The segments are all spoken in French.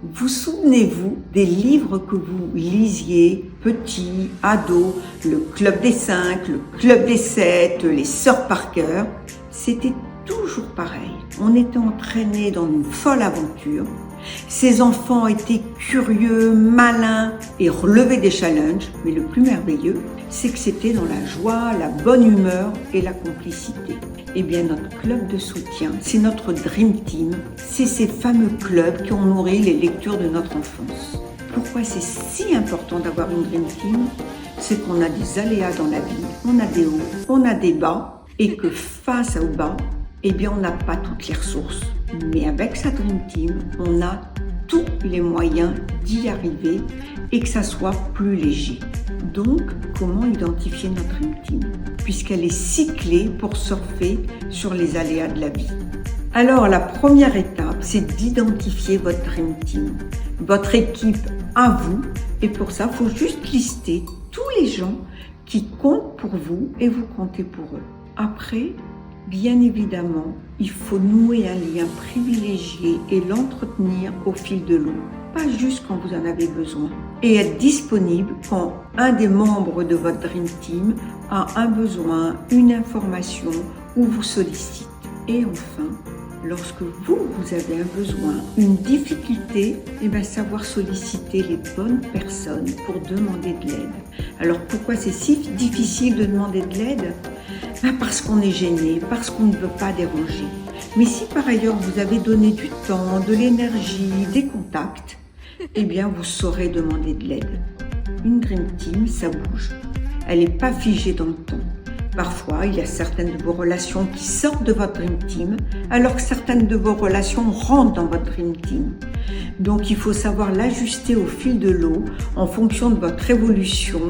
Vous souvenez-vous des livres que vous lisiez, petit, ado, le Club des 5, le Club des 7, les Sœurs Parker? C'était toujours pareil. On était entraînés dans une folle aventure. Ces enfants étaient curieux, malins et relevaient des challenges. Mais le plus merveilleux, c'est que c'était dans la joie, la bonne humeur et la complicité. Eh bien, notre club de soutien, c'est notre Dream Team. C'est ces fameux clubs qui ont nourri les lectures de notre enfance. Pourquoi c'est si important d'avoir une Dream Team? C'est qu'on a des aléas dans la vie, on a des hauts, on a des bas, et que face aux bas, eh bien, on n'a pas toutes les ressources. Mais avec sa Dream Team, on a tous les moyens d'y arriver et que ça soit plus léger. Donc, comment identifier notre Dream Team? Puisqu'elle est cyclée pour surfer sur les aléas de la vie. Alors, la première étape, c'est d'identifier votre Dream Team, votre équipe à vous. Et pour ça, il faut juste lister tous les gens qui comptent pour vous et vous comptez pour eux. Après, bien évidemment, il faut nouer un lien privilégié et l'entretenir au fil de l'eau, pas juste quand vous en avez besoin. Et être disponible quand un des membres de votre Dream Team a un besoin, une information ou vous sollicite. Et enfin, lorsque vous avez un besoin, une difficulté, savoir solliciter les bonnes personnes pour demander de l'aide. Alors pourquoi c'est si difficile de demander de l'aide? Parce qu'on est gêné, parce qu'on ne veut pas déranger. Mais si par ailleurs vous avez donné du temps, de l'énergie, des contacts, vous saurez demander de l'aide. Une Dream Team, ça bouge. Elle n'est pas figée dans le temps. Parfois, il y a certaines de vos relations qui sortent de votre Dream Team, alors que certaines de vos relations rentrent dans votre Dream Team. Donc, il faut savoir l'ajuster au fil de l'eau en fonction de votre évolution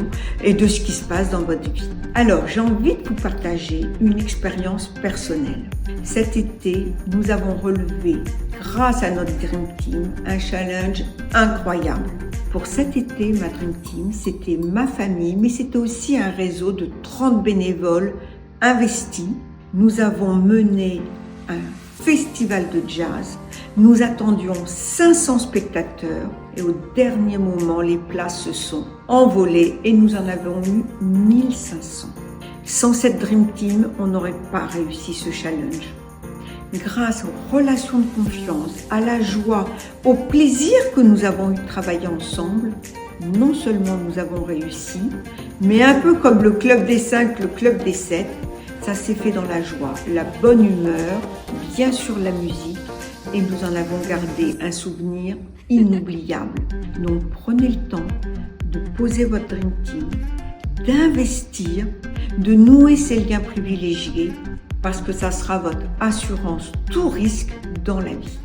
et de ce qui se passe dans votre vie. Alors, j'ai envie de vous partager une expérience personnelle. Cet été, nous avons relevé, grâce à notre Dream Team, un challenge incroyable. Pour cet été, ma Dream Team, c'était ma famille, mais c'était aussi un réseau de 30 bénévoles investis. Nous avons mené un festival de jazz. Nous attendions 500 spectateurs et au dernier moment, les places se sont envolées et nous en avons eu 1500. Sans cette Dream Team, on n'aurait pas réussi ce challenge. Grâce aux relations de confiance, à la joie, au plaisir que nous avons eu de travailler ensemble, non seulement nous avons réussi, mais un peu comme le Club des 5, le Club des 7, ça s'est fait dans la joie, la bonne humeur, bien sûr la musique, et nous en avons gardé un souvenir inoubliable. Donc prenez le temps de poser votre Dream Team, d'investir, de nouer ces liens privilégiés, parce que ça sera votre assurance tout risque dans la vie.